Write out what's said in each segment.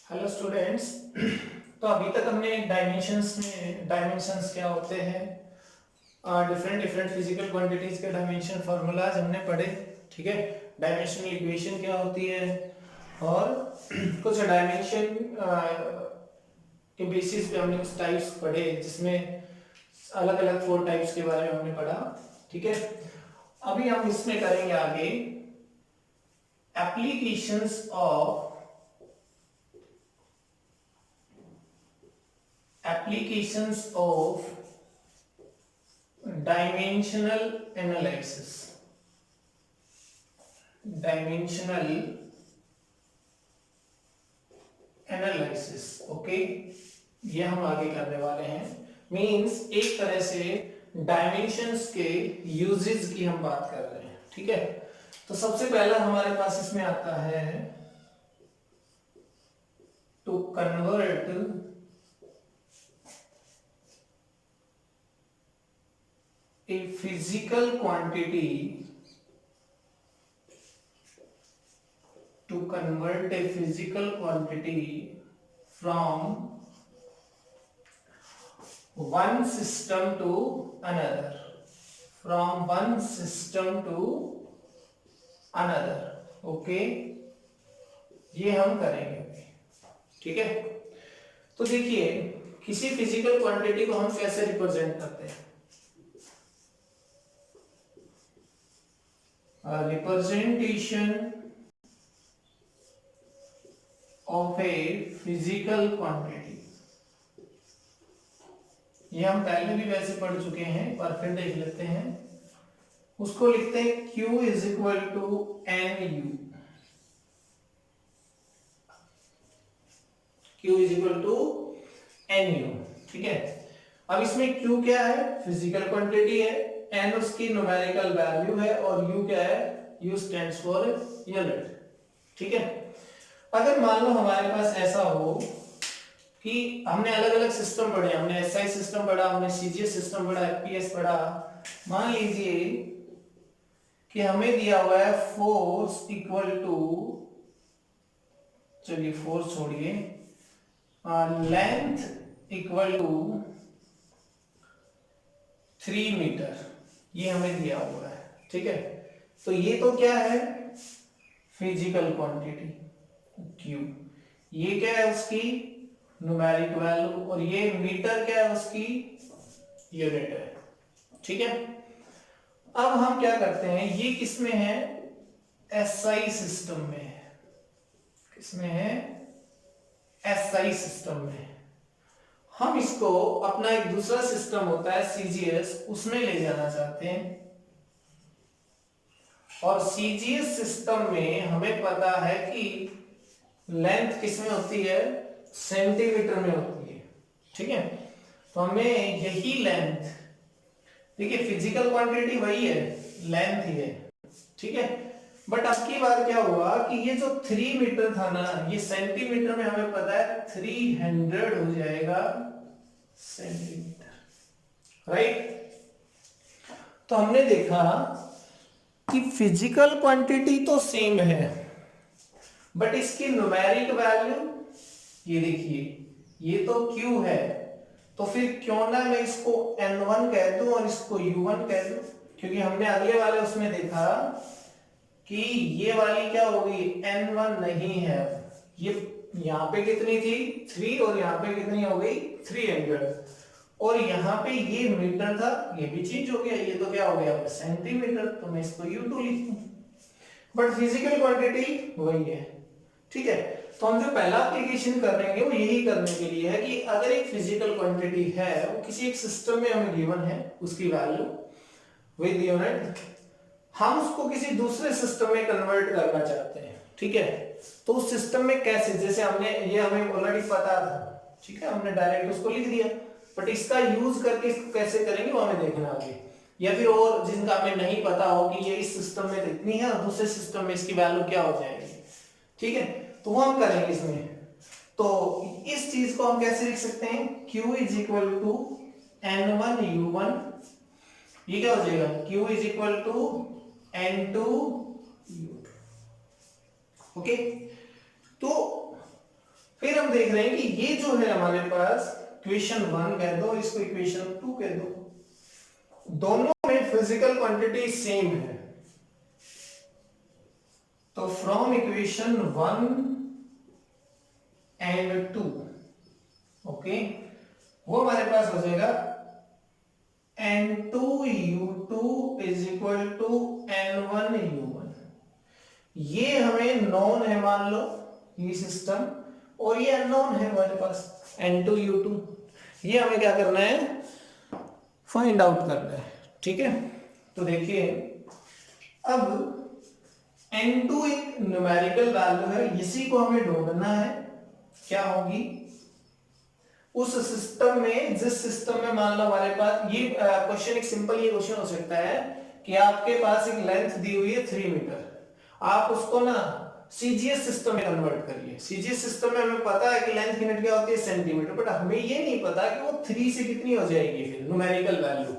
Hello students. तो अभी तक हमने डायमेंशंस क्या होते हैं, डिफरेंट डिफरेंट फिजिकल क्वांटिटीज के डायमेंशन फार्मूलाज हमने पढ़े। ठीक है, डायमेंशनल इक्वेशन क्या होती है और कुछ डायमेंशन के बेसिस पे हमने कुछ टाइप्स पढ़े, जिसमें अलग अलग 4 टाइप्स के बारे में हमने पढ़ा। ठीक है, अभी हम इसमें करेंगे आगे applications of dimensional analysis dimensional analysis. Okay, ये हम आगे करने वाले हैं। मींस एक तरह से डायमेंशंस के यूजेस की हम बात कर रहे हैं। ठीक है, तो सबसे पहला हमारे पास इसमें आता है to convert a physical quantity from one system to another okay, ये हम करेंगे अभी। ठीक है, तो देखिए किसी फिजिकल क्वांटिटी को हम कैसे रिप्रेजेंट करते हैं। Representation of a physical quantity, ये हम पहले भी वैसे पढ़ चुके हैं, पर फिर देख लेते हैं। उसको लिखते हैं Q is equal to N U. Q is equal to N U. ठीक है, अब इसमें Q क्या है, फिजिकल क्वांटिटी है, n उसकी न्यूमेरिकल वैल्यू है और U क्या है, U स्टैंड्स फॉर यूनिट। ठीक है, अगर मान लो हमारे पास ऐसा हो कि हमने अलग अलग सिस्टम पढ़े, हमने एसआई सिस्टम पढ़ा, हमने सीजीएस सिस्टम पढ़ा, एफपीएस पढ़ा। मान लीजिए कि हमें दिया हुआ है फोर्स इक्वल टू, चलिए फोर्स छोड़िए, लेंथ इक्वल टू 3 मीटर, ये हमें दिया हुआ है। ठीक है, तो ये तो क्या है, फिजिकल क्वांटिटी Q, ये क्या है उसकी न्यूमेरिक वैल्यू, और ये मीटर क्या है उसकी यूनिट है। ठीक है, अब हम क्या करते हैं, ये किसमें है, एसआई सिस्टम में है। किसमें है, एसआई सिस्टम में। हम इसको अपना एक दूसरा सिस्टम होता है सीजीएस, उसमें ले जाना चाहते हैं। और सीजीएस सिस्टम में हमें पता है कि लेंथ किसमें होती है, सेंटीमीटर में होती है। ठीक है, तो हमें यही लेंथ, देखिए फिजिकल क्वांटिटी वही है, लेंथ ही है। ठीक है, बट अब की बार क्या हुआ कि ये जो 3 मीटर था ना, ये सेंटीमीटर में हमें पता है 300 हो जाएगा सेंटीमीटर। राइट, तो हमने देखा कि फिजिकल क्वांटिटी तो सेम है, बट इसकी न्यूमेरिक वैल्यू, ये देखिए ये तो Q है, तो फिर क्यों ना मैं इसको N1 कह दूं और इसको U1 कह दूं, क्योंकि हमने अगले वाले उसमें देखा कि ये वाली क्या होगी, N1 नहीं है। ये यहाँ पे कितनी थी 3, और यहाँ पे कितनी हो गई 300, और यहाँ पे ये मीटर था, ये भी चेंज हो गया, ये तो क्या हो गया सेंटीमीटर, तो मैं इसको U2 लिख दूं, बट फिजिकल क्वांटिटी वही है। ठीक है, तो हम जो पहला एप्लीकेशन कर रहे हैं वो यही करने के लिए है कि अगर एक फिजिकल क्वांटिटी है, वो किसी एक सिस्टम में हमें गिवन है, उसकी वैल्यू विद यूनिट, हम उसको किसी दूसरे सिस्टम में कन्वर्ट करना चाहते हैं। ठीक है, तो उस सिस्टम में कैसे, जैसे हमने ये हमें ऑलरेडी पता था, ठीक है, हमने डायरेक्ट उसको लिख दिया, बट इसका यूज करके इसको कैसे करेंगे वो हमें देखना आगे, या फिर और जिनका हमें नहीं पता हो कि ये इस सिस्टम में इतनी है और दूसरे सिस्टम में इसकी वैल्यू क्या हो जाएगी। ठीक है, तो वो हम करेंगे इसमें। तो इस चीज को हम कैसे लिख सकते हैं, Q is equal to N1 U1, ये क्या हो जाएगा, Q is equal to N2 U2। Okay, तो फिर हम देख रहे हैं कि ये जो है हमारे पास इक्वेशन 1 कह दो, इसको इक्वेशन 2 कह दो, दोनों में फिजिकल क्वांटिटी सेम है। तो फ्रॉम इक्वेशन 1 एंड 2, ओके, वो हमारे पास हो जाएगा N2U2 is equal to N1U1। ये हमें नॉन है, मान लो ये सिस्टम, और ये अननोन है हमारे पास N2U2। ये हमें क्या करना है, फाइंड आउट करना है, ठीक है। तो देखिए अब N2 एक न्यूमेरिकल वैल्यू है, इसी को हमें ढूंढना है क्या होगी उस सिस्टम में, जिस सिस्टम में मान लो हमारे पास ये क्वेश्चन, एक सिंपल ये क्वेश्चन हो सकता है कि आपके पास एक लेंथ दी हुई है 3 मीटर, आप उसको ना सीजीएस सिस्टम में कन्वर्ट करिए। सीजीएस सिस्टम में हमें पता है कि लेंथ यूनिट क्या होती है, सेंटीमीटर, बट हमें ये नहीं पता कि वो 3 से कितनी हो जाएगी फिर न्यूमेरिकल वैल्यू।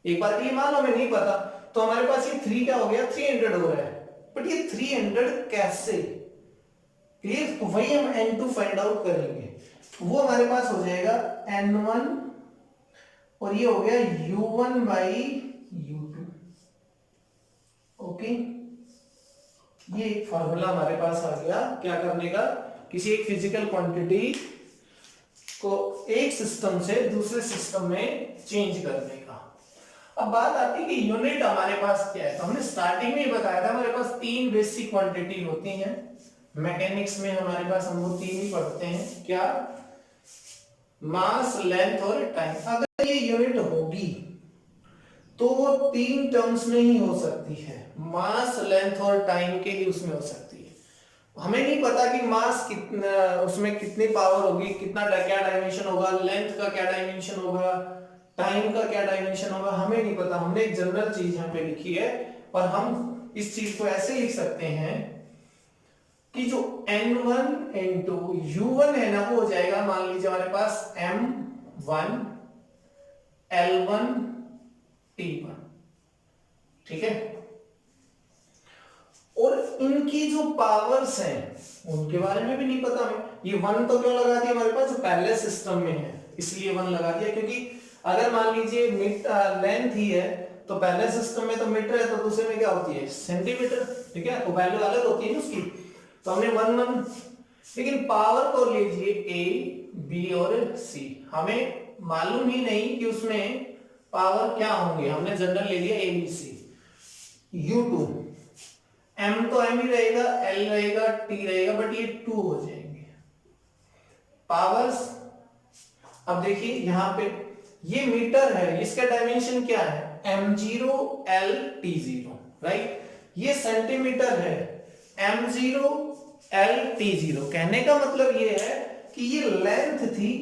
एक बार ये मान लो हमें नहीं पता, तो हमारे पास ये 3 क्या हो गया, 300 हो रहा है, बट ये 300 कैसे, क्लियर। तो वही हम N2 फाइंड आउट करेंगे, वो हमारे पास हो जाएगा N1 और ये हो गया U1 बाई U2, ओके। ये एक फार्मूला हमारे पास आ गया क्या करने का, किसी एक फिजिकल क्वांटिटी को एक सिस्टम से दूसरे सिस्टम में चेंज करने का। अब बात आती है कि यूनिट हमारे पास क्या है, तो हमने स्टार्टिंग में ही बताया था हमारे पास 3 बेसिक क्वांटिटी होती हैं मैकेनिक्स में, हमारे पास हम वो 3 ही पढ़ते हैं, क्या, मास, लेंथ और टाइम। अगर ये यूनिट होगी तो वो 3 टर्म्स में ही हो सकती है, मास, लेंथ और टाइम के ही उसमें हो सकती है। हमें नहीं पता कि मास कितना, उसमें कितनी पावर होगी, कितना क्या डायमेंशन होगा, लेंथ का क्या डायमेंशन होगा, टाइम का क्या डायमेंशन होगा, हमें नहीं पता। हमने एक जनरल चीज यहाँ पे लिखी है, और हम इस चीज को ऐसे लिख सकते हैं कि जो N1 N2 U1 है ना, वो हो जाएगा, मान लीजिए हमारे पास M1 L1 T1, ठीक है। और इनकी जो पावर्स हैं उनके बारे में भी नहीं पता हमें। ये 1 तो क्यों लगा दिया हमारे पास, जो पहले सिस्टम में है इसलिए 1 लगा दिया, क्योंकि अगर मान लीजिए लेंथ ही है तो पहले सिस्टम में तो मीटर है, तो दूसरे में क्या होती है, सेंटीमीटर, ठीक है, तो वैल्यू अलग होती है उसकी, तो हमने 1 1। लेकिन पावर को लीजिए A B और C, हमें मालूम ही नहीं कि उसमें पावर क्या होंगे, हमने जनरल ले लिया ABC। U2 M तो M ही रहेगा, L रहेगा, T रहेगा, बट ये 2 हो जाएंगे पावर्स। अब देखिए यहां पे ये मीटर है, इसका डायमेंशन क्या है, M0 L T0, राइट। ये सेंटीमीटर है, M0 L T0। कहने का मतलब ये है कि ये लेंथ थी,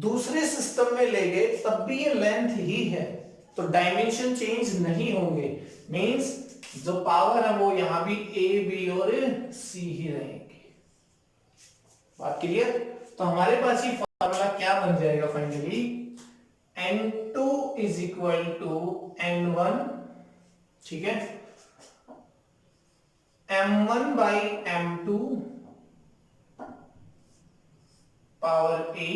दूसरे सिस्टम में ले गए तब भी ये लेंथ ही है, तो डायमेंशन चेंज नहीं होंगे, मींस जो पावर है वो यहां भी A B और C ही रहेंगे। बात क्लियर। तो हमारे पास ये फॉर्मूला क्या बन जाएगा finally, N2 is equal to N1, ठीक है, M1 by M2 power A,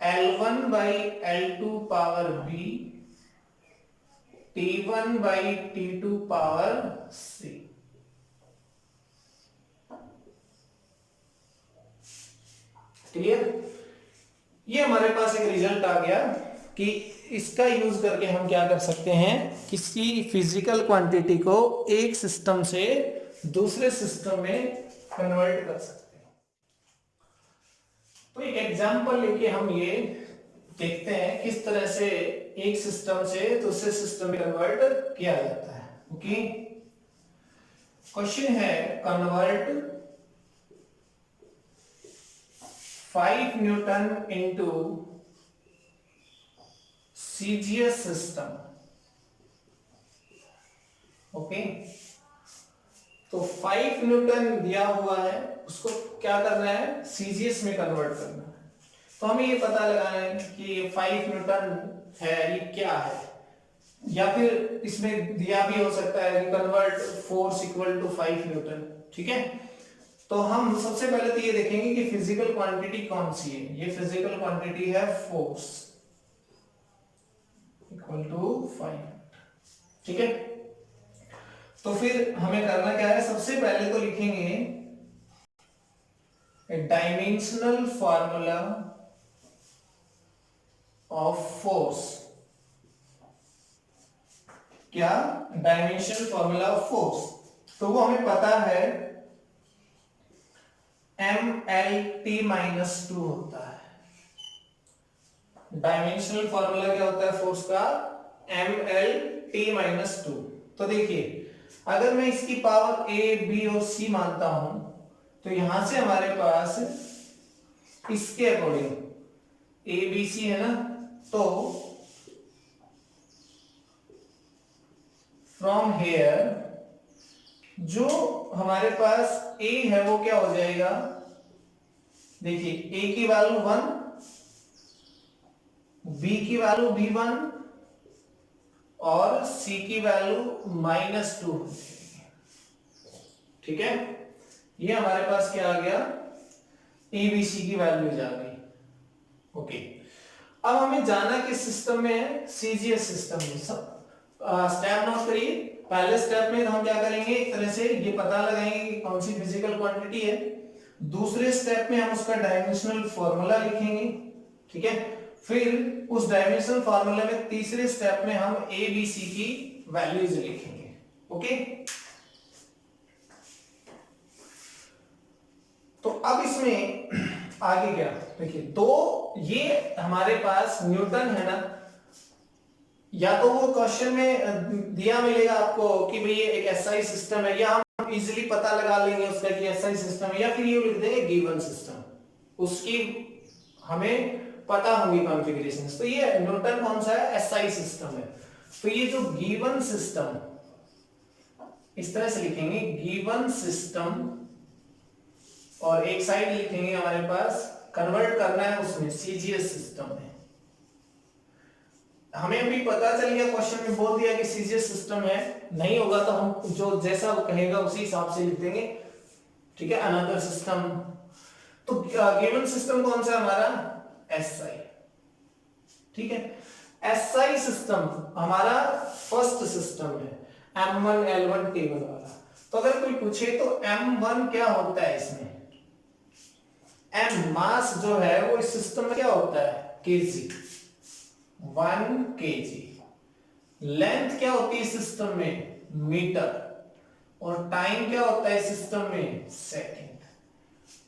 L1 by L2 power B, T1 by T2 power C। Clear. ये हमारे पास एक रिजल्ट आ गया कि इसका यूज करके हम क्या कर सकते हैं, किसी फिजिकल क्वांटिटी को एक सिस्टम से दूसरे सिस्टम में कन्वर्ट कर सकते हैं। तो एक एग्जांपल लेके हम ये देखते हैं किस तरह से एक सिस्टम से दूसरे सिस्टम में कन्वर्ट किया जाता है। ओके, क्वेश्चन है convert 5 Newton into CGS system. Okay, तो 5 न्यूटन दिया हुआ है, उसको क्या करना है, सीजीएस में कन्वर्ट करना है। तो हमें ये पता लगाना है कि ये 5 न्यूटन है, ये क्या है, या फिर इसमें दिया भी हो सकता है कि convert force equal to 5 newton, ठीक है। तो हम सबसे पहले तो ये देखेंगे कि फिजिकल क्वांटिटी कौन सी है। ये फिजिकल क्वांटिटी है फोर्स इक्वल टू 5। ठीक है, तो फिर हमें करना क्या है, सबसे पहले तो लिखेंगे डायमेंशनल फॉर्मूला ऑफ फोर्स। क्या? Dimensional formula of force. तो वो हमें पता है MLT-2 होता है। डायमेंशनल फॉर्मूला क्या होता है फोर्स का? MLT-2। तो देखिए, अगर मैं इसकी पावर A, B और C मानता हूं तो यहां से हमारे पास इसके अकॉर्डिंग A, B, C है ना, तो फ्रॉम हेयर जो हमारे पास A है वो क्या हो जाएगा, देखिए A की वैल्यू 1, B की वैल्यू B1 और C की वैल्यू -2 हो जाएगी। ठीक है, ये हमारे पास क्या आ गया, ABC की वैल्यूज आ गई। ओके, अब हमें जाना किस सिस्टम में है, सीजीएस सिस्टम में। सब स्टेप नोट करिए। पहले स्टेप में हम क्या करेंगे, एक तरह से ये पता लगाएंगे कि कौन सी फिजिकल क्वांटिटी है। दूसरे स्टेप में हम उसका डायमेंशनल फॉर्मूला लिखेंगे। ठीक है, फिर उस डायमेंशनल फॉर्मूला में तीसरे स्टेप में हम ए बी सी की वैल्यूज लिखेंगे। ओके, तो अब इसमें आगे क्या, देखिए तो ये हमारे पास न्यूटन है ना, या तो वो क्वेश्चन में दिया मिलेगा आपको कि भाई ये एक एसआई सिस्टम है, या हम इजीली पता लगा लेंगे उसका कि एसआई सिस्टम है, या फिर ये लिख देंगे गिवन सिस्टम, उसकी हमें पता होगी कॉन्फ़िगरेशन। तो ये न्यूटन कौन सा है, एसआई सिस्टम है। तो ये जो गिवन सिस्टम, इस तरह से लिखेंगे गिवन सिस्टम, और एक साइड लिखेंगे हमारे पास कन्वर्ट करना है उसमें सीजीएस सिस्टम में। हमें अभी पता चल गया, क्वेश्चन में बोल दिया कि सीजीएस सिस्टम है, नहीं होगा तो हम जो जैसा वो कहेगा उसी हिसाब से लिख देंगे। ठीक है, अनदर सिस्टम। तो गिवन सिस्टम कौन सा है हमारा, एसआई। ठीक है, एसआई सिस्टम हमारा फर्स्ट सिस्टम है, M1 L1 T1 वाला। तो अगर कोई पूछे तो M1 क्या होता है इसमें, M मास जो है वो इस सिस्टम में क्या होता है, केजी, 1 kg। लेंथ क्या होती है सिस्टम में, मीटर, और टाइम क्या होता है सिस्टम में, सेकंड।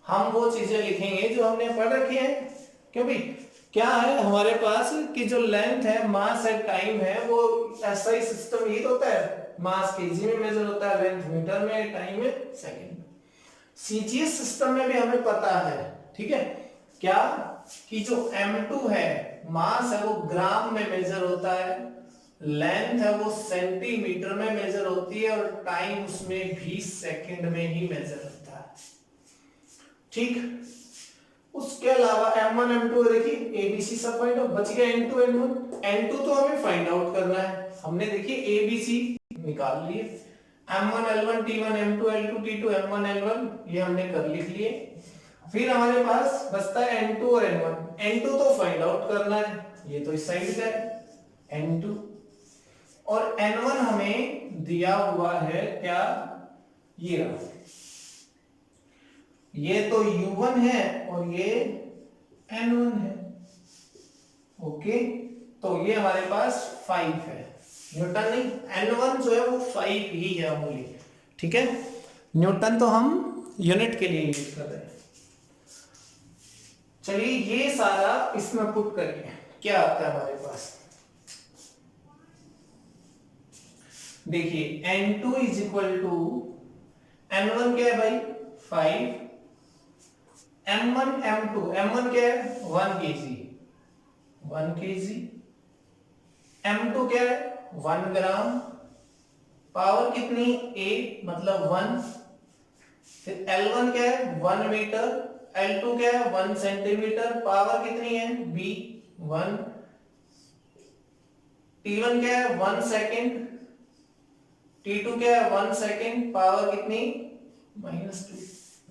हम वो चीजें लिखेंगे जो हमने पढ़ रखी है, क्योंकि क्या है हमारे पास कि जो लेंथ है, मास है, टाइम है, वो एसआई सिस्टम ये होता है, मास केजी में मेजर होता है, लेंथ मीटर में, टाइम में सेकंड। सीजीएस सिस्टम में भी हमें पता है, ठीक है, क्या कि जो M2 है, मास है वो ग्राम में मेजर होता है, लेंथ है वो सेंटीमीटर में मेजर होती है, और टाइम उसमें भी सेकंड में ही मेजर होता है। ठीक, उसके अलावा M1 M2 देखिए ABC सब फाइंड आउट, बच गया N2 N1। N2 तो हमें फाइंड आउट करना है, हमने देखिए ABC निकाल लिए, M1 L1 T1 M2 L2 T2 M1 L1 ये हमने कर लिख लिए। फिर हमारे पास बचता है N2 और N1। N2 तो फाइंड आउट करना है, ये तो इस साइड का है N2, और N1 हमें दिया हुआ है क्या, ये रहा, ये तो U1 है और ये N1 है। ओके, तो ये हमारे पास 5 है, न्यूटन नहीं, N1 जो है वो 5 ही है ओनली। ठीक है, न्यूटन तो हम यूनिट के लिए यूज कर रहे हैं। चलिए ये सारा इसमें पुट करिए, क्या आता है हमारे पास, देखिए N2 is equal to, N1 क्या है भाई 5, M1 M2, M1 क्या है 1 kg, 1 kg, M2 क्या है 1 ग्राम, पावर कितनी A मतलब 1, फिर L1 क्या है 1 मीटर, L2 क्या है 1 सेंटीमीटर, पावर कितनी है B 1, T1 क्या है 1 सेकेंड, T2 क्या है 1 सेकेंड, पावर कितनी -2,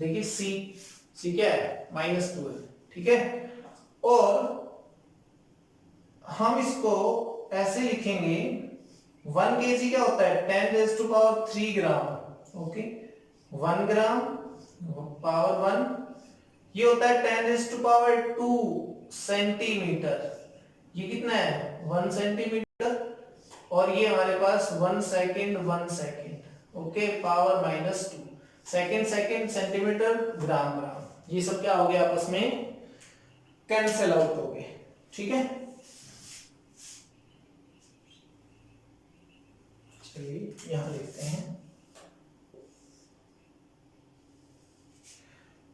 देखिए सी क्या है, -2 है, ठीक है। और हम इसको ऐसे लिखेंगे, 1 kg क्या होता है, 10⁻³ ग्राम, ओके। 1 ग्राम पावर 1, ये होता है 10⁻² सेंटीमीटर, ये कितना है 1 सेंटीमीटर, और ये हमारे पास 1 second 1 second, okay, power -2, second second centimetre gram gram, ये सब क्या हो गया आपस में कैंसिल आउट हो गए, ठीक है। चलिए यहां लिखते हैं,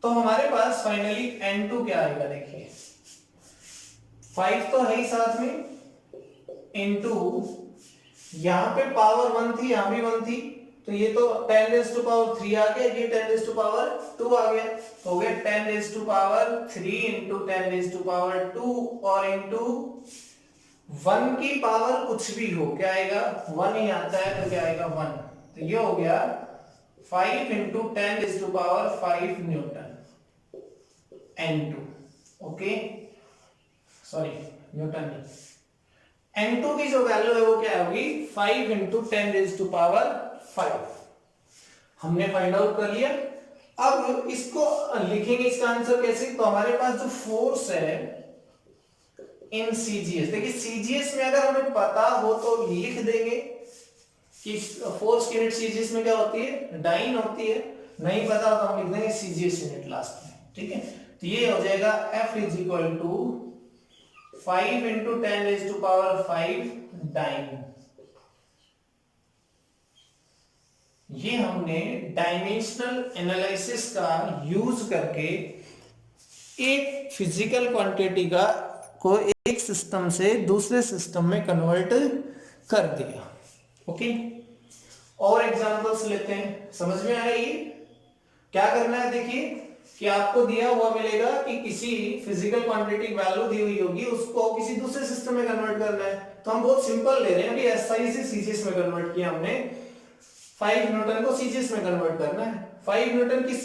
तो हमारे पास फाइनली N2 क्या आएगा, देखिए 5 तो है ही साथ में, इनटू यहां पे पावर 1 थी, यहां भी 1 थी, तो ये तो 10⁻³ आ गया, ये 10⁻² आ गया, तो हो गया 10⁻³ इंटू 10⁻², और इंटू 1 की पावर कुछ भी हो, क्या आएगा 1 ही आता है, तो क्या आएगा 1, तो ये हो गया 5 into 10⁵ Newton N2, okay, sorry Newton नहीं, N2 की जो वैल्यू है वो क्या होगी 5 इंटू 10⁵, हमने फाइंड आउट कर लिया। अब इसको लिखेंगे, इसका आंसर कैसे, तो हमारे पास जो फोर्स है इन सीजीएस, देखिए सीजीएस में अगर हमें पता हो तो लिख देंगे कि फोर्स की यूनिट सीजीएस में क्या होती है, डाइन होती है, नहीं पता हो तो हम लिख देंगे सीजीएस यूनिट लास्ट में, ठीक है। तो ये हो जाएगा F is equal to 5 into 10⁵ dyne, ये हमने डायमेंशनल एनालिसिस का यूज करके एक फिजिकल क्वांटिटी का को एक सिस्टम से दूसरे सिस्टम में कन्वर्ट कर दिया, ओके। और एग्जांपल्स लेते हैं, समझ में आया ये क्या करना है, देखिए कि आपको दिया हुआ मिलेगा कि किसी फिजिकल क्वांटिटी वैल्यू दी हुई होगी, उसको किसी दूसरे सिस्टम में कन्वर्ट करना है, तो हम बहुत सिंपल ले रहे हैं, अभी एसआई से सीजीएस में कन्वर्ट किया हमने, 5 न्यूटन को सीजीएस में कन्वर्ट करना है। 5 न्यूटन की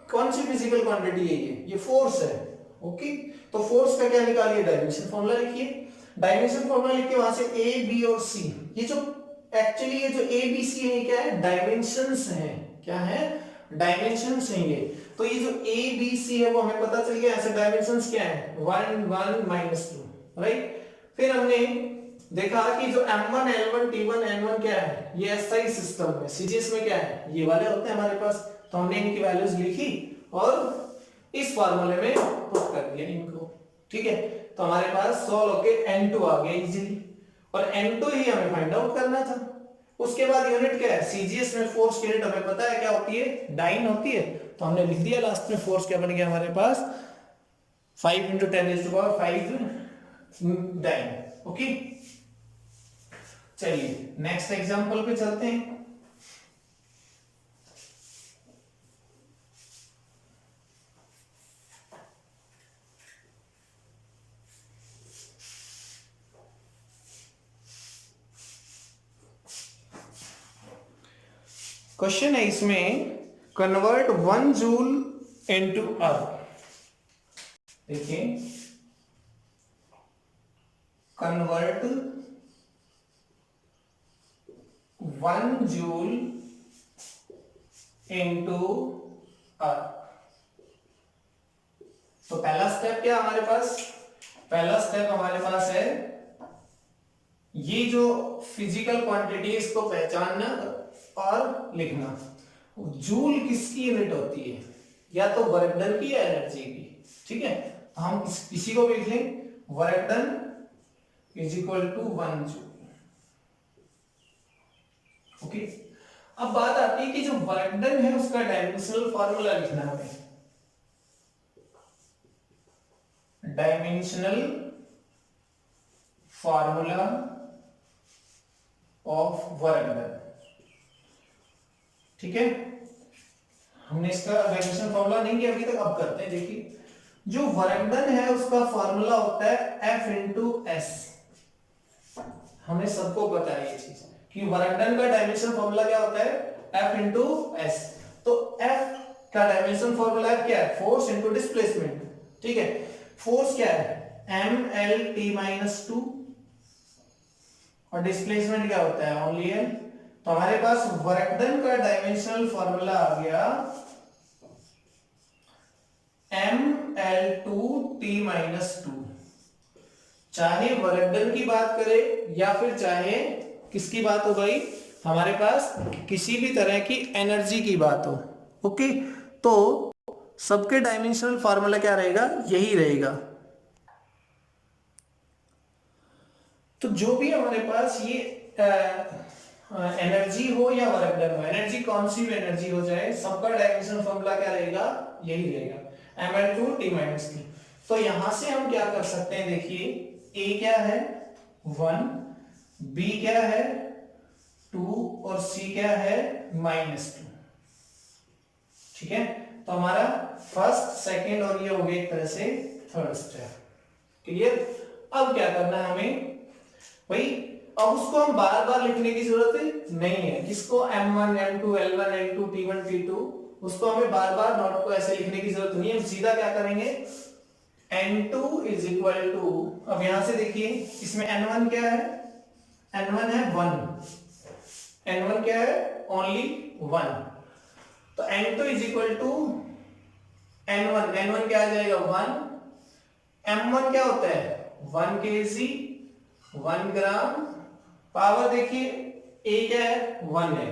कौन सी फिजिकल क्वांटिटी है, ये फोर्स है, ओके। तो फोर्स का क्या निकालिए, डायमेंशन फॉर्मूला लिखिए, डायमेंशन फॉर्मूला लिख के वहां से ए बी और सी, ये जो एक्चुअली ये जो ए बी सी है क्या है, डायमेंशंस हैं, क्या है डायमेंशंस हैं ये, तो ये जो ए बी सी है वो हमें पता चल गया, ऐसे डायमेंशंस क्या है 1 1 -2, राइट। फिर हमने देखा कि जो m1 l1 t1 n1 क्या है, ये एसआई सिस्टम में, सीजीएस में क्या है, ये वाले होते हैं हमारे पास, तो हमने इनकी वैल्यूज लिखी और इस फार्मूले में पुट कर दिया इनको, ठीक है। तो हमारे पास सॉल्व होके N2 आ गया इजीली, और N2 ही हमें फाइंड आउट करना था। उसके बाद यूनिट क्या है, सीजीएस में फोर्स की यूनिट हमें पता है क्या होती है, डाइन होती है, तो हमने लिख दिया लास्ट में, फोर्स क्या बन गया हमारे पास 5 इंटू 10⁵ डाइन, ओके। चलिए नेक्स्ट एग्जांपल पे चलते हैं। क्वेश्चन है इसमें, कन्वर्ट 1 जूल इनटू अर्थ, देखिए कन्वर्ट 1 जूल इनटू अर्थ। तो पहला स्टेप क्या हमारे पास, पहला स्टेप हमारे पास है ये जो फिजिकल क्वांटिटी इसको पहचानना और लिखना। जूल किसकी यूनिट होती है, या तो वर्क डन की या एनर्जी की, ठीक है। तो हम किसी को भी लिख लें, work done is equal to 1 joule, okay. अब बात आती है कि जो वर्क डन है उसका डायमेंशनल फार्मूला लिखना है हमें, dimensional formula of work done, ठीक है। हमने इसका डायमेंशनल फार्मूला नहीं किया अभी तक, अब करते हैं। देखिए जो वर्क डन है उसका फार्मूला होता है F इंटू एस, हमें सबको पता है ये चीज कि वर्क डन का डायमेंशनल फार्मूला क्या होता है F इंटू एस। तो F का डायमेंशन फॉर्मूला क्या है, फोर्स इनटू डिस्प्लेसमेंट। ठीक है, फोर्स क्या है mlt-2 और डिस्प्लेसमेंट क्या होता है ओनली l। तो हमारे पास वर्क डन का डायमेंशनल फॉर्मूला आ गया ml2t-2। चाहे वर्क डन की बात करें या फिर चाहे किसकी बात हो भाई, हमारे पास किसी भी तरह की एनर्जी की बात हो, ओके, तो सबके डायमेंशनल फार्मूला क्या रहेगा, यही रहेगा। तो जो भी हमारे पास ये एनर्जी हो या वर्क डन हो, एनर्जी कौन सी भी एनर्जी हो जाए, सबका डायमेंशनल फार्मूला क्या रहेगा, यही रहेगा ml2t-2। तो यहां से हम क्या कर सकते हैं, देखिए a क्या है 1, b क्या है 2 और c क्या है -2। ठीक है, तो हमारा फर्स्ट सेकंड और ये हो गया एक तरह से थर्ड स्टेप। क्लियर। अब क्या करना है हमें भाई, अब उसको हम बार बार लिखने की जरूरत नहीं है, किसको m1 m2 l1 l2 t1 t2, उसको हमें बार बार नोट को ऐसे लिखने की जरूरत नहीं है। हम सीधा क्या करेंगे n2 इज इक्वल टू, अब यहां से देखिए इसमें n1 क्या है, n1 है 1, n1 क्या है ओनली 1, तो n2 is equal to n1, n1 क्या आ जाएगा 1, m1 क्या होता है 1 kg 1 ग्राम, पावर देखिए a क्या है 1 है,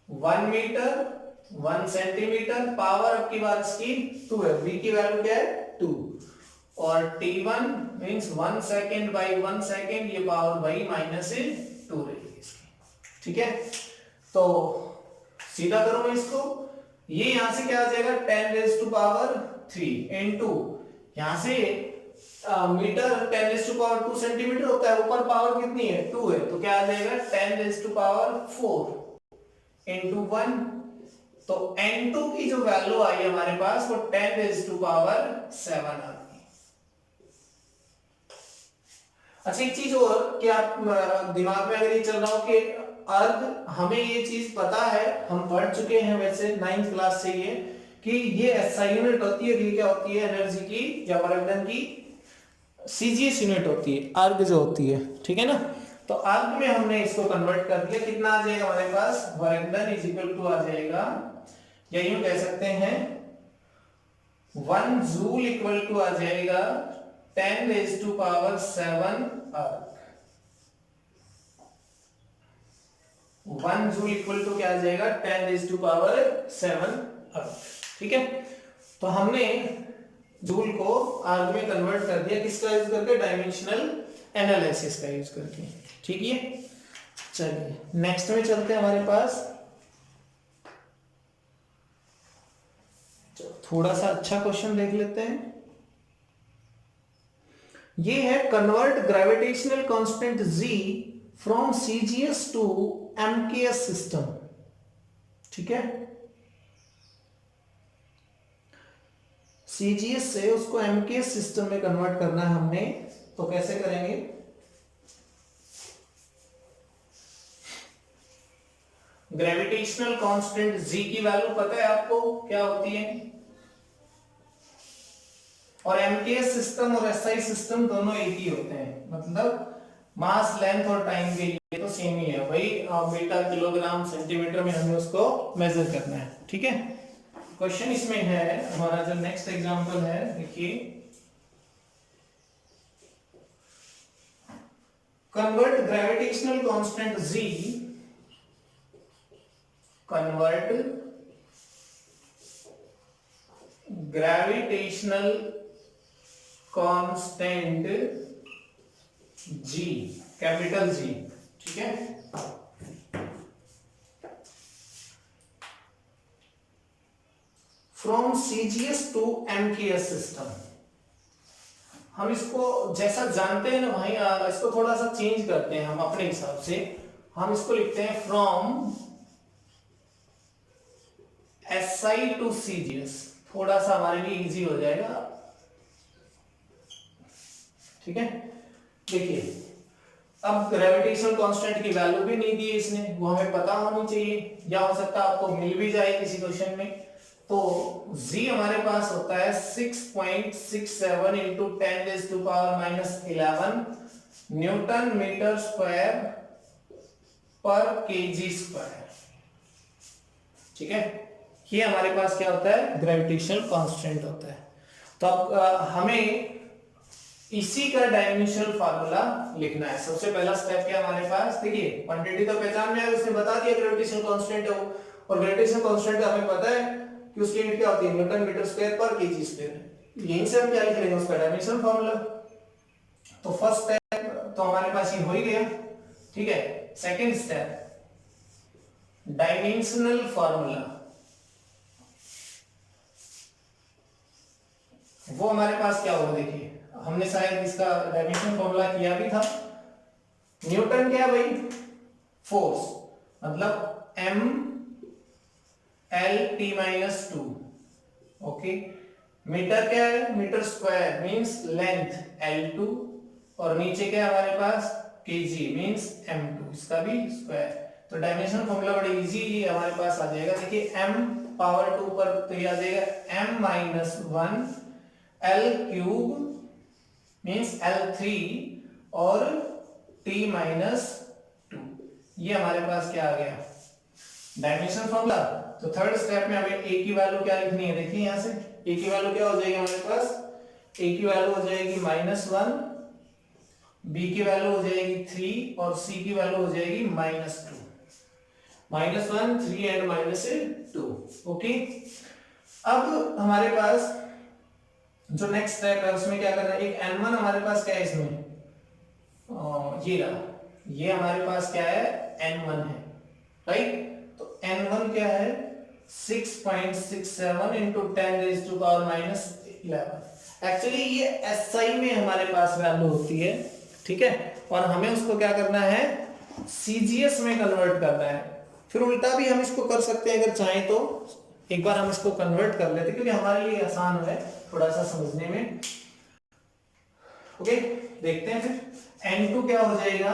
1 मीटर 1 सेंटीमीटर, पावर अब की बात इसकी 2 है, v की वैल्यू क्या है 2, और t1 means 1 second by 1 second, ये पावर भाई -2 रहेगी इसकी। ठीक है, तो सीधा करो मैं इसको, ये यहां से क्या आ जाएगा 10⁻³ इनटू, यहां से मीटर 10⁻² सेंटीमीटर होता है, ऊपर पावर कितनी है 2 है, तो क्या आ जाएगा 10⁻4 इनटू 1। तो n2 की जो वैल्यू आई हमारे पास वो 10⁻7 आ गई। अच्छा एक चीज और कि आप दिमाग में अगर ये चल रहा हो कि अर्ध, हमें ये चीज पता है, हम पढ़ चुके हैं वैसे 9th क्लास से ये, कि ये SI यूनिट होती है, ये क्या होती है एनर्जी की या वर्क डन की CGS यूनिट होती है, अर्ग जो होती है। ठीक है ना, तो अर्ग में हमने इसको कन्वर्ट कर दिया, कितना आ जाएगा हमारे पास work done is equal to आ जाएगा, या यूं कह सकते हैं 1 जूल इक्वल टू आ जाएगा 10⁻7 अर्ग। 1 जूल इक्वल टू क्या आ जाएगा 10⁻7 अर्ग। ठीक है, तो हमने जूल को अर्ग में कन्वर्ट कर दिया, किसका यूज करके, डायमेंशनल एनालिसिस का यूज करके। ठीक है, चलिए नेक्स्ट में चलते हैं, हमारे पास थोड़ा सा अच्छा क्वेश्चन देख लेते हैं। ये है convert gravitational constant G from CGS to MKS system. ठीक है, CGS से उसको MKS सिस्टम में कन्वर्ट करना है हमने, तो कैसे करेंगे, ग्रेविटेशनल कांस्टेंट G की वैल्यू पता है आपको क्या होती है, और MKS सिस्टम और SI सिस्टम दोनों एक ही होते हैं, मतलब मास लेंथ और टाइम के लिए तो सेम ही है भाई, मीटर किलोग्राम सेंटीमीटर में हमें उसको मेजर करना है। ठीक है, क्वेश्चन इसमें है हमारा जो नेक्स्ट एग्जांपल है, देखिए convert gravitational constant G, convert gravitational constant G, capital G। ठीक है, from CGS to MKS system. हम इसको जैसा जानते हैं ना भाई, इसको थोड़ा सा चेंज करते हैं हम अपने हिसाब से, हम इसको लिखते हैं फ्रॉम SI टू CGS, थोड़ा सा हमारे लिए इजी हो जाएगा। ठीक है, देखिए अब ग्रेविटेशनल कांस्टेंट की वैल्यू भी नहीं दी है इसने, वो हमें पता होनी चाहिए, या हो सकता है आपको मिल भी जाए किसी क्वेश्चन में। तो g हमारे पास होता है 6.67 इंटू 10⁻⁻11 न्यूटन मीटर स्क्वायर पर केजी स्क्वायर। ठीक है, ये हमारे पास क्या होता है, ग्रेविटेशनल कांस्टेंट होता है। तो अब हमें इसी का डायमेंशनल फार्मूला लिखना है। सबसे पहला स्टेप क्या हमारे पास, देखिए क्वांटिटी तो पहचान में है, उसने बता दिया ग्रेविटेशनल कांस्टेंट है वो, और ग्रेविटेशनल कांस्टेंट हमें पता है कि उसकी यूनिट क्या होती है, न्यूटन मीटर स्क्वायर पर केजी स्क्वायर। यहीं से हम क्या लिख लेंगे, उसका डायमेंशनल फार्मूला। तो फर्स्ट स्टेप तो हमारे पास ये हो ही गया। ठीक है, सेकंड स्टेप डायमेंशनल फार्मूला, वो हमारे पास क्या होगा, देखिए हमने शायद इसका डायमेंशन फॉर्मूला किया भी था। न्यूटन क्या है भाई, फोर्स, मतलब m l t minus 2। Okay, metre क्या है, metre square means length l2, और नीचे क्या है हमारे पास kg मींस m2, इसका भी स्क्वायर। तो डायमेंशन फॉर्मूला बड़ी इजी ये हमारे पास आ जाएगा। देखिए m पावर 2 पर तो ये आ जाएगा m minus 1 l cube means L3 और T माइनस 2, ये हमारे पास क्या आ गया, डायमेंशन फॉर्मूला। तो थर्ड स्टेप में हमें A की वैल्यू क्या लिखनी है, देखिए यहां से A की वैल्यू क्या हो जाएगी हमारे पास, A की वैल्यू हो जाएगी -1, B की वैल्यू हो जाएगी 3 और C की वैल्यू हो जाएगी -2, -1 3 एंड -2। ओके, अब हमारे पास जो नेक्स्ट स्टेप है उसमें क्या करना है, एक n1 हमारे पास क्या है इसमें, ये रहा, ये हमारे पास क्या है n1 है, राइट। तो n1 क्या है 6.67 इंटू 10⁻⁻11। एक्चुअली ये SI में हमारे पास वैल्यू होती है, ठीक है, और हमें उसको क्या करना है, CGS में कन्वर्ट करना है। फिर उल्टा भी हम इसको कर सकते हैं अगर चाहें तो। एक बार हम इसको कन्वर्ट कर लेते क्योंकि हमारे लिए आसान है थोड़ा सा समझने में। ओके, देखते हैं फिर n2 क्या हो जाएगा,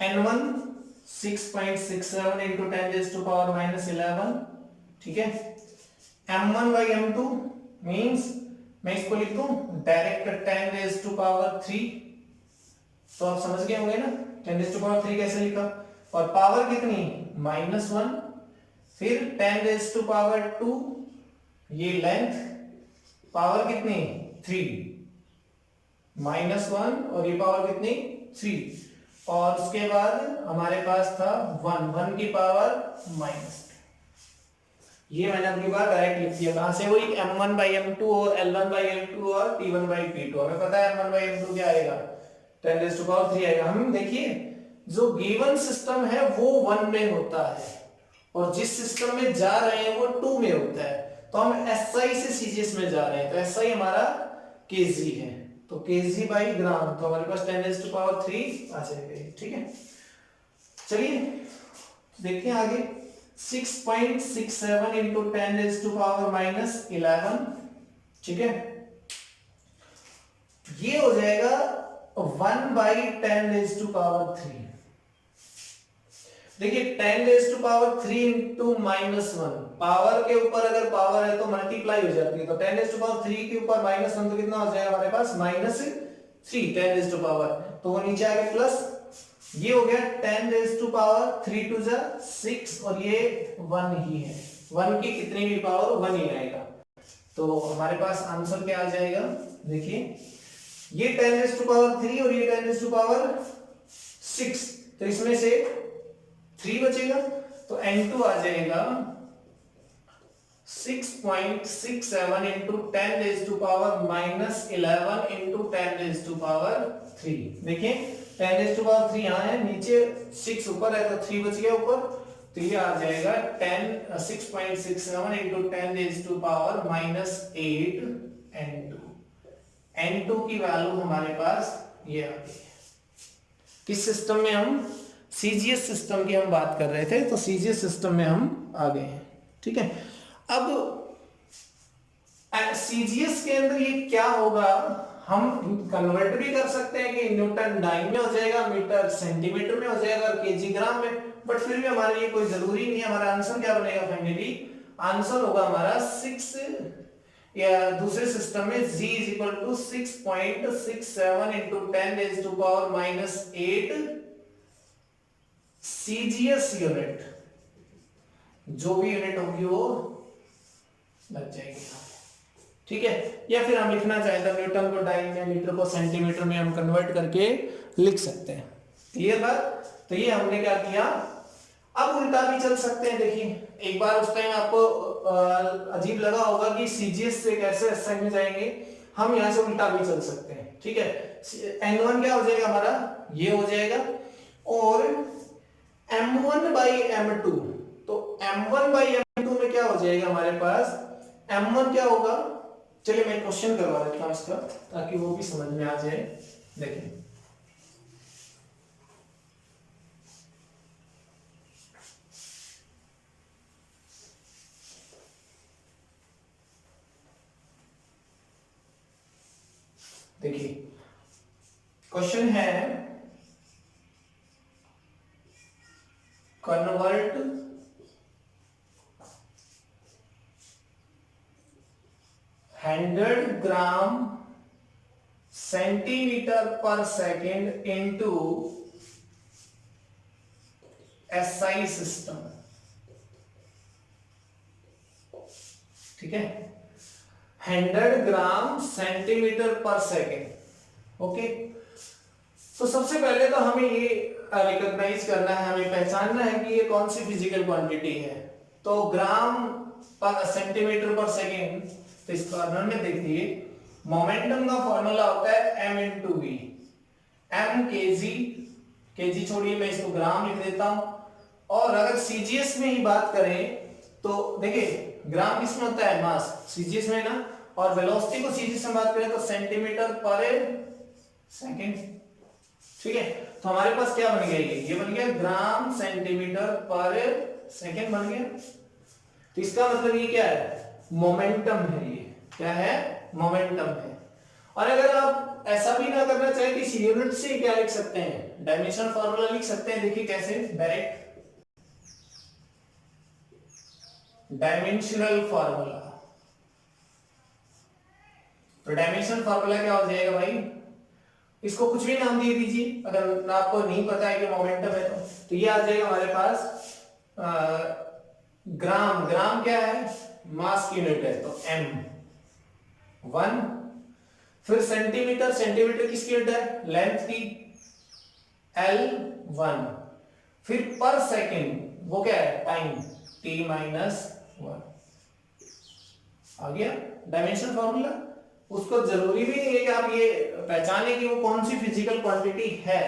n1 6.67 इंटू 10⁻⁻11, ठीक है। m1 बाई m2 मीन्स मैं इसको लिख दूं डायरेक्ट 10⁻3, तो आप समझ गए होंगे ना 10⁻3 कैसे लिखा, और पावर कितनी -1, फिर 10⁻2 ये लेंथ, पावर कितनी 3 -1 और ये पावर कितनी 3, और उसके बाद हमारे पास था 1 की पावर -2। ये मैंने अपनी बार डायरेक्ट लिख दिया, कहां से, वही m1 बाई m2 और l1 बाई l2 और t1 बाई t2। हमें पता है m1 बाई m2 क्या आएगा 10⁻3 आएगा। हम देखिए जो गिवन सिस्टम है वो 1 में होता है और जिस सिस्टम में जा रहे हैं वो 2 में होता है। तो हम SI से CGS में जा रहे हैं, तो SI हमारा kg है, तो kg बाई ग्राम, तो हमारे पास 10⁻3 आ जाएगा, ठीक है। चलिए देखते हैं आगे, 6.67 इंटू 10⁻⁻11, ठीक है, ये हो जाएगा 1 बाई 10⁻3। देखिए 10⁻3 इंटू -1, पावर के ऊपर अगर पावर है तो मल्टीप्लाई हो जाती है, तो 10⁻3 के ऊपर -1 तो कितना हो जाएगा हमारे पास -3 10⁻, तो वो नीचे आ गया प्लस, ये हो गया 10⁻3 टू 6 और ये 1 ही है, 1 की कितनी भी पावर 1 ही आएगा। तो हमारे पास आंसर क्या आ जाएगा, देखिए ये 10⁻3 और ये 10⁻6, तो इसमें से 3 बचेगा, तो n2 आ जाएगा 6.67 इंटू 10⁻11 इंटू 10⁻3। देखिए 10⁻3 यहाँ है, नीचे 6 ऊपर है तो 3 बच गया ऊपर, तो ये आ जाएगा 6.67 इंटू 10⁻8 n2। n2 की वैल्यू हमारे पास ये आ गई। किस सिस्टम में, हम CGS सिस्टम की हम बात कर रहे थे, तो CGS सिस्टम में हम आ गए हैं, ठीक है। अब CGS के अंदर ये क्या होगा हम कन्वर्ट भी कर सकते हैं कि न्यूटन डाइन में हो जाएगा, मीटर सेंटीमीटर में हो जाएगा और केजी ग्राम में, बट फिर भी हमारे लिए कोई जरूरी नहीं है। हमारा आंसर क्या बनेगा फाइनली? आंसर होगा हमारा 6, या दूसरे सिस्टम में g is equal to 6.67 into 10 raise to power -8 CGS unit, जो भी यूनिट होगी वो लग जाएगी। ठीक है, या फिर हम लिखना चाहें तो न्यूटन को डाइन में, मीटर को सेंटीमीटर में हम कन्वर्ट करके लिख सकते हैं। क्लियर बात? तो ये हमने क्या किया। अब उल्टा भी चल सकते हैं। देखिए, एक बार उस टाइम आपको अजीब लगा होगा कि सीजीएस से कैसे एसआई में जाएंगे, हम यहां से उल्टा भी चल सकते हैं। ठीक है, n1 क्या हो जाएगा हमारा, ये हो जाएगा, और m1 बाई m2, तो m1 बाई m2 में क्या हो जाएगा हमारे पास, m1 क्या होगा। चलिए मैं क्वेश्चन करवा देता हूं इसका, ताकि वो भी समझ में आ जाए। देखिए, देखिए क्वेश्चन है, कन्वर्ट 100 ग्राम सेंटीमीटर पर सेकेंड इंटू एसआई सिस्टम। ठीक है, 100 ग्राम सेंटीमीटर पर सेकेंड। ओके, तो सबसे पहले तो हमें ये रिकॉग्नाइज करना है, हमें पहचानना है कि ये कौन सी फिजिकल क्वांटिटी है। तो ग्राम पर सेंटीमीटर पर सेकेंड, तो इस कॉर्नर में देखिए, मोमेंटम का फॉर्मूला होता है m into V. m kg छोड़िए, मैं इसको ग्राम लिख देता हूं। और अगर सीजीएस में ही बात करें तो देखिए, ग्राम किसमें होता है, मास, सीजीएस में ना, और वेलोसिटी को सीजीएस में बात करें तो सेंटीमीटर पर सेकंड। ठीक है, तो हमारे पास क्या बन गया, ये बन गया ग्राम सेंटीमीटर पर सेकंड बन गया। तो इसका मतलब ये क्या है, मोमेंटम है। ये क्या है, मोमेंटम है। और अगर आप ऐसा भी ना करना चाहे कि इस यूनिट से क्या लिख सकते हैं, डायमेंशन फार्मूला लिख सकते हैं। देखिए कैसे, डायरेक्ट डायमेंशनल फार्मूला। तो डायमेंशन फार्मूला क्या हो जाएगा भाई, इसको कुछ भी नाम दे दीजिए, अगर आपको नहीं पता है कि मोमेंटम है तो ये आ जाएगा हमारे पास ग्राम। ग्राम क्या है, मास की यूनिट है, तो m1। फिर सेंटीमीटर, सेंटीमीटर किसकी यूनिट है, लेंथ की, l1। फिर पर सेकेंड वो क्या है, टाइम, t-1। आ गया डायमेंशन फॉर्मूला। उसको जरूरी भी नहीं है कि आप ये पहचाने कि वो कौन सी फिजिकल क्वांटिटी है,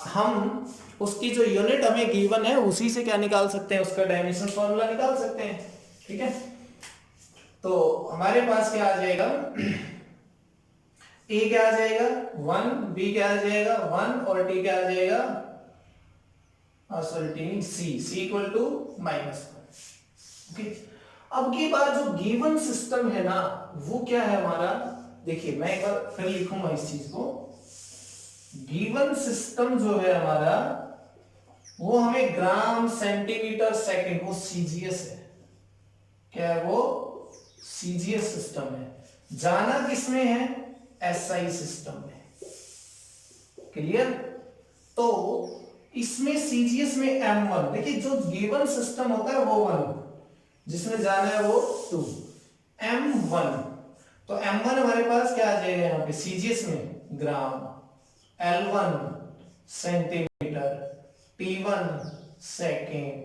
हम उसकी जो यूनिट हमें गिवन है उसी से क्या निकाल सकते हैं, उसका डायमेंशन फॉर्मूला निकाल सकते हैं। ठीक है, तो हमारे पास क्या आ जाएगा, ए क्या आ जाएगा 1, बी क्या आ जाएगा 1, और टी क्या आ जाएगा, sorry C equal to -1। Okay, अब की बार जो गिवन सिस्टम है ना, वो क्या है हमारा, देखिए मैं एक बार फिर लिखूंगा इस चीज को। गिवन सिस्टम जो है हमारा, वो हमें ग्राम सेंटीमीटर सेकंड, वो सीजीएस है। क्या है वो, सीजीएस सिस्टम है। जाना किसमें है, एसआई सिस्टम में। क्लियर? तो इसमें सीजीएस में m1, देखिए जो गिवन सिस्टम होता है वो 1, जिसमें जाना है वो 2, m1। तो m1 हमारे पास क्या आ जाएगा यहाँ पे सीजीएस में, ग्राम, l1 centimetre, t1 second,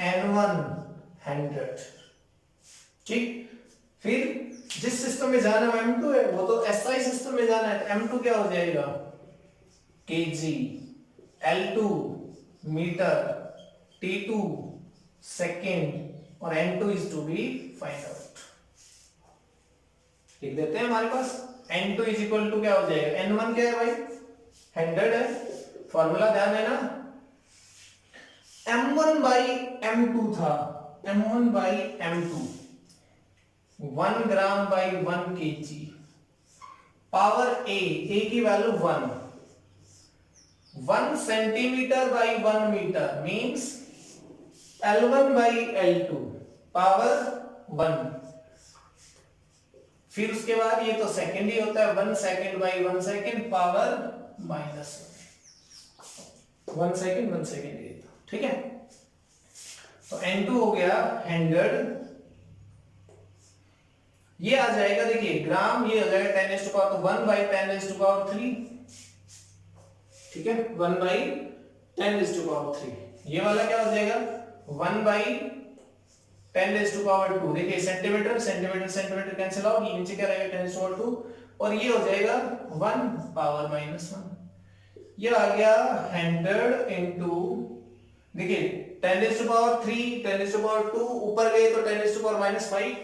n1 100। ठीक, फिर जिस सिस्टम में जाना है m2 है, वो तो एसआई सिस्टम में जाना है, तो m2 क्या हो जाएगा, kg, l2 metre, t2 second, और n2 is to be find out. लिख देते हैं हमारे पास n2 इज इक्वल टू क्या हो जाएगा, n1 क्या है भाई 100 है, फॉर्मूला ध्यान है ना, m1 बाई m2 था, m1 by m2 1 gram by 1 kg, power A की value 1 centimetre by 1 metre means L1 by L2 power 1। फिर उसके बाद ये तो सेकंड ही होता है, 1 second by 1 second power -1 second 1 second ये तो ठीक है। तो N2 हो गया 100, ये आ जाएगा देखिए ग्राम, ये हो जाएगा 10 to power, तो 1 by 10 to power 3, ठीक है 1 by 10 to power 3। ये वाला क्या हो जाएगा 1 by 10 to power 2। देखिए centimetre centimetre centimetre cancel out, नीचे क्या रहेगा 10 to power 2 और ये हो जाएगा 1 पावर -1। ये आ गया 100 into देखिए 10 to power 3 10 to power 2 ऊपर गए तो 10 to power -5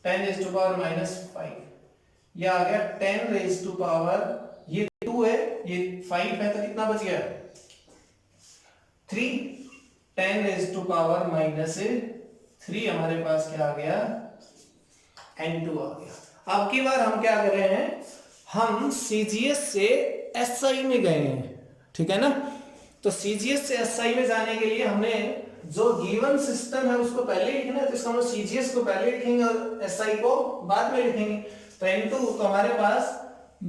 10 to power -5। ये आ गया 10 to power, ये 2 है ये 5 है तो कितना बच गया 3। 10 to power -3 हमारे पास क्या आ गया N2 आ गया। अब की बार हम क्या कर रहे हैं, हम CGS से SI में गए हैं, ठीक है ना। तो CGS से SI में जाने के लिए हमने जो गिवन सिस्टम है उसको पहले लिखना है, तो इसका मतलब CGS को पहले लिखेंगे और SI को बाद में लिखेंगे। तो N2 तो हमारे पास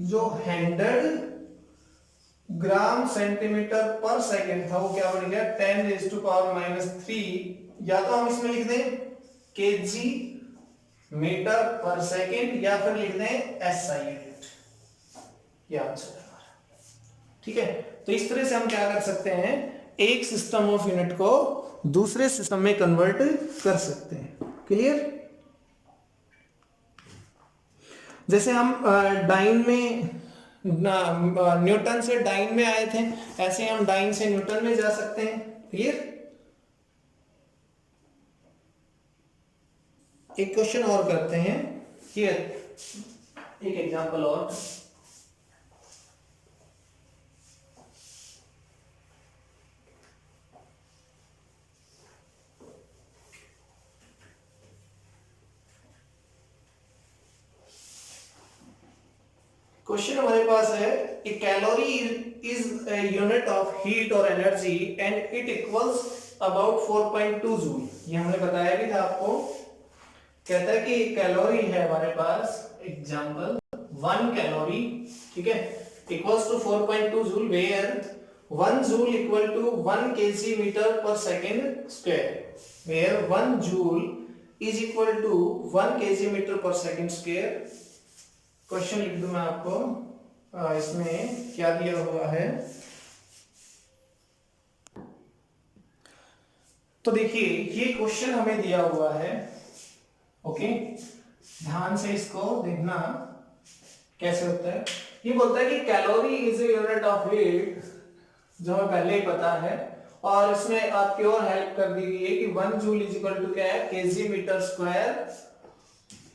जो 100 ग्राम सेंटीमीटर पर सेकंड था वो क्या बन गया 10 to power -3, या तो हम इसमें लिख दें kg मीटर पर सेकंड या फिर लिख दें SI यूनिट, ये आंसर है हमारा, ठीक है। तो इस तरह से हम क्या कर सकते हैं, एक सिस्टम ऑफ यूनिट को दूसरे सिस्टम में कन्वर्ट कर सकते हैं। क्लियर। जैसे हम डाइन में न्यूटन से डाइन में आए थे, ऐसे हम डाइन से न्यूटन में जा सकते हैं। क्लियर। एक क्वेश्चन और करते हैं, एक एग्जांपल और। क्वेश्चन हमारे पास है, a calorie is a unit of heat और energy and it equals about 4.2 joule. ये हमने बताया भी था आपको। कहता है कि कैलोरी है हमारे पास, एग्जांपल 1 कैलोरी, ठीक है, equals to 4.2 joule, where 1 joule equal to 1 kg metre per second square, where 1 joule is equal to 1 kg metre per second square. Question लिख दूं मैं आपको, इसमें क्या दिया हुआ है। तो देखिए ये क्वेश्चन हमें दिया हुआ है, ओके, ध्यान से इसको देखना कैसे होता है। ये बोलता है कि calorie is a unit of heat, जो हमें पहले ही पता है, और इसमें आपकी और हेल्प कर दी गई है कि 1 जूल इज इक्वल टू क्या है kg मीटर स्क्वायर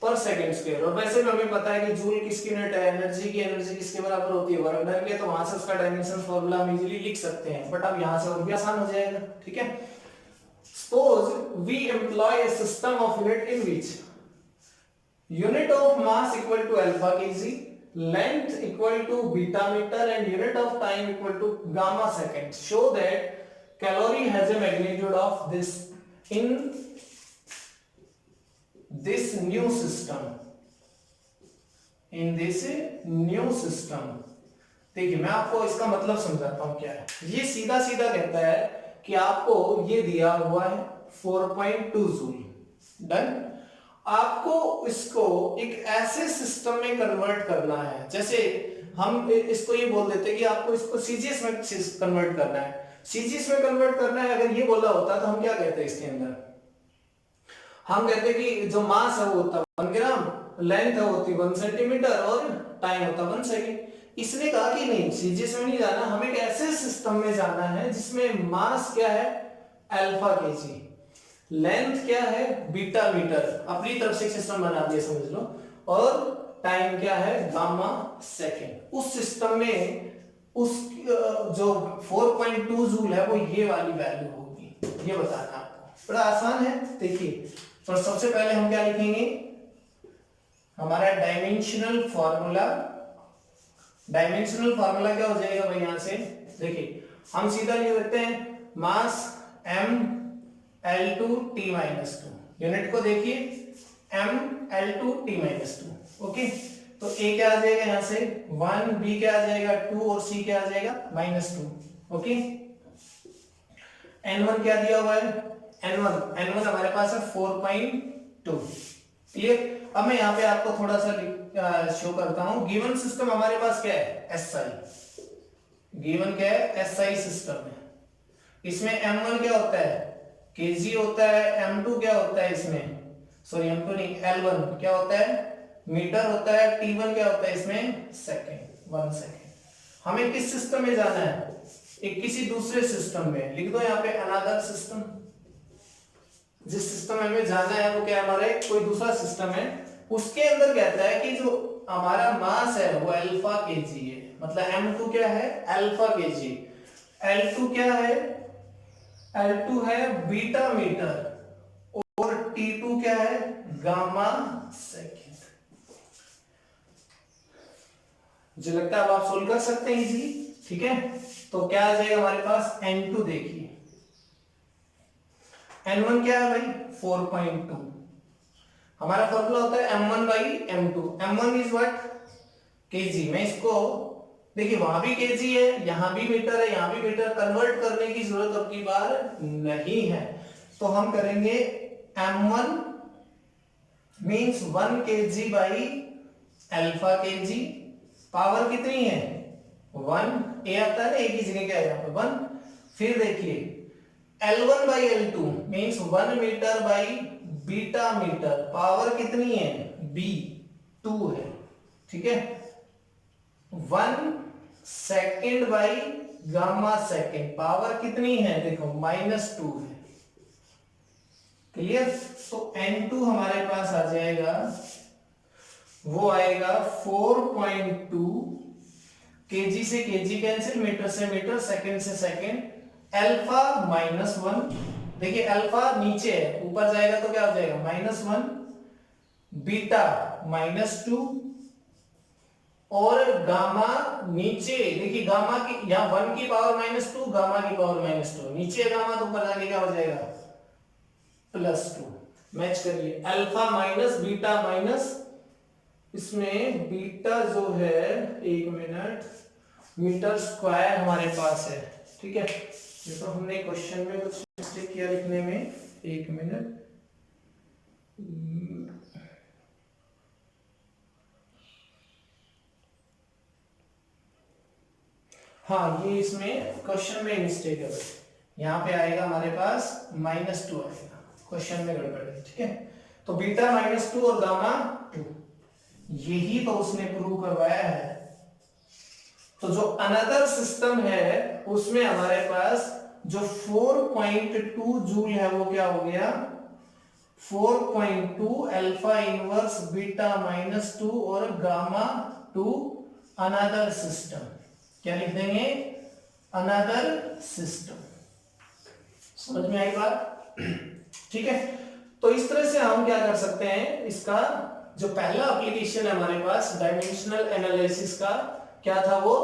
पर सेकंड स्क्वायर। और वैसे भी हमें पता है कि जूल किसकी यूनिट है, एनर्जी की, एनर्जी किसके बराबर होती है वर्क डन के, तो वहां से उसका डायमेंशन फार्मूला हम इजीली लिख सकते हैं। बट अब यहां से और भी आसान हो जाएगा, ठीक है। Suppose we employ a system of unit in which unit of mass equal to alpha kg, length equal to beta metre and unit of time equal to gamma second. Show that calorie has a magnitude of this in this new system, in this new system। देखिए मैं आपको इसका मतलब समझाता हूं क्या है। ये सीधा सीधा कहता है कि आपको ये दिया हुआ है 4.2 जूल, डन। आपको इसको एक ऐसे सिस्टम में कन्वर्ट करना है, जैसे हम इसको ये बोल देते हैं कि आपको इसको सीजीएस में कन्वर्ट करना है। सीजीएस में कन्वर्ट करना है, अगर ये बोला होता तो हम क्या कहते हैं इसके अंदर, हम कहते हैं कि जो मास है वो होता 1 ग्राम, लेंथ है होती 1 सेंटीमीटर और टाइम होता 1 सेकंड। इसने कहा कि नहीं, सीजीएस में नहीं जाना, हमें एक ऐसे सिस्टम में जाना है जिसमें मास क्या है अल्फा केजी, लेंथ क्या है बीटा मीटर, अपनी तरफ से सिस्टम बना दिया समझ लो, और टाइम क्या है गामा सेकंड। उस सिस्टम में उस जो 4.2 जूल है वो ये वाली वैल्यू होगी, ये बताना आपको। बड़ा आसान है। देखिए तो सबसे पहले हम क्या लिखेंगे, हमारा डायमेंशनल फार्मूला क्या हो जाएगा भाई? यहां से देखिए हम सीधा लिख देते हैं मास m L2 T-2। यूनिट को देखिए m L2 T-2। ओके, तो a क्या आ जाएगा यहां से 1, b क्या आ जाएगा 2 और c क्या आ जाएगा -2। ओके, n1 क्या दिया हुआ है? n1 हमारे पास है 4.2। क्लियर? अब मैं यहाँ पे आपको थोड़ा सा शो करता हूं। गिवन सिस्टम हमारे पास क्या है? SI। गिवन क्या है? SI सिस्टम है। इसमें m1 क्या होता है? kg होता है। m2 क्या होता है इसमें? सॉरी m2 नहीं, L1 क्या होता है? मीटर होता है। T1 क्या होता है इसमें? Second, 1 second. हमें किस सिस्टम में जाना है? एक किसी दूसरे सिस्टम में। लिख दो यहाँ पे अनदर सिस्टम। जिस सिस्टम में हमें जाना है वो क्या? हमारा कोई दूसरा सिस्टम है। उसके अंदर कहता है कि जो हमारा मास है वो अल्फा केजी है। मतलब m2 क्या है? Alpha KG. L2 क्या है? L2 है बीटा मीटर और T2 क्या है? Gamma second. मुझे लगता है अब आप सोल्व कर सकते हैं इजीली। ठीक है, तो क्या आ जाएगा हमारे पास? N2 देखिए, N1 क्या है भाई? 4.2। हमारा फॉर्मूला होता है m1/m2। m1 is what? KG. मैं इसको देखिए वहां भी केजी है, यहां भी मीटर है, यहां भी मीटर। कन्वर्ट करने की जरूरत अब की बार नहीं है, तो हम करेंगे m1 means 1 kg by alpha KG. Power कितनी है? 1। ए आता है ना, एक ही जगह क्या है यहाँ पे 1। फिर देखिए L1/L2 means 1 metre by beta metre. Power कितनी है? b 2 है। ठीक है, 1 second by gamma second. Power कितनी है? देखो -2 है। क्लियर? तो N2 हमारे पास आ जाएगा, वो आएगा 4.2। केजी से केजी कैंसिल, मीटर से मीटर, सेकंड से सेकंड। अल्फा -1। देखिए अल्फा नीचे है, ऊपर जाएगा तो क्या हो जाएगा? -1। बीटा -2 और गामा नीचे। देखिए गामा की यहां 1 की पावर -2, गामा की पावर -2। नीचे गामा तो ऊपर जाके क्या हो जाएगा? +2। मैच करिए अल्फा माइनस बीटा माइनस, इसमें बीटा जो है 1 मिनट मीटर स्क्वायर हमारे पास है। ठीक है, ये तो हमने क्वेश्चन में कुछ मिस्टेक किया लिखने में। 1 मिनट, हाँ ये इसमें क्वेश्चन में मिस्टेक है। यहाँ पे आएगा हमारे पास -2 आएगा, क्वेश्चन में गड़बड़ है। ठीक है, तो बीटा -2 और गामा 2, यही तो उसने प्रूव करवाया है। तो जो अनदर सिस्टम है उसमें हमारे पास जो 4.2 जूल है वो क्या हो गया? 4.2 अल्फा इनवर्स बीटा -2 और गामा 2 अनदर सिस्टम। क्या लिख देंगे? Another system. समझ में आई बात? ठीक है, तो इस तरह से हम क्या कर सकते हैं, इसका जो पहला एप्लीकेशन है हमारे पास डायमेंशनल एनालिसिस का, क्या था वो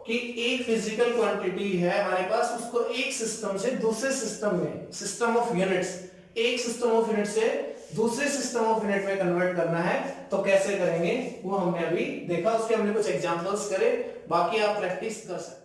कि एक फिजिकल क्वांटिटी है हमारे पास, उसको एक सिस्टम से दूसरे सिस्टम में, सिस्टम ऑफ यूनिट्स, एक सिस्टम ऑफ यूनिट से दूसरे सिस्टम ऑफ यूनिट में कन्वर्ट करना है। तो कैसे करेंगे वो हमने अभी देखा, उसके हमने कुछ एग्जांपल्स करे, बाकी आप प्रैक्टिस कर सकते हैं।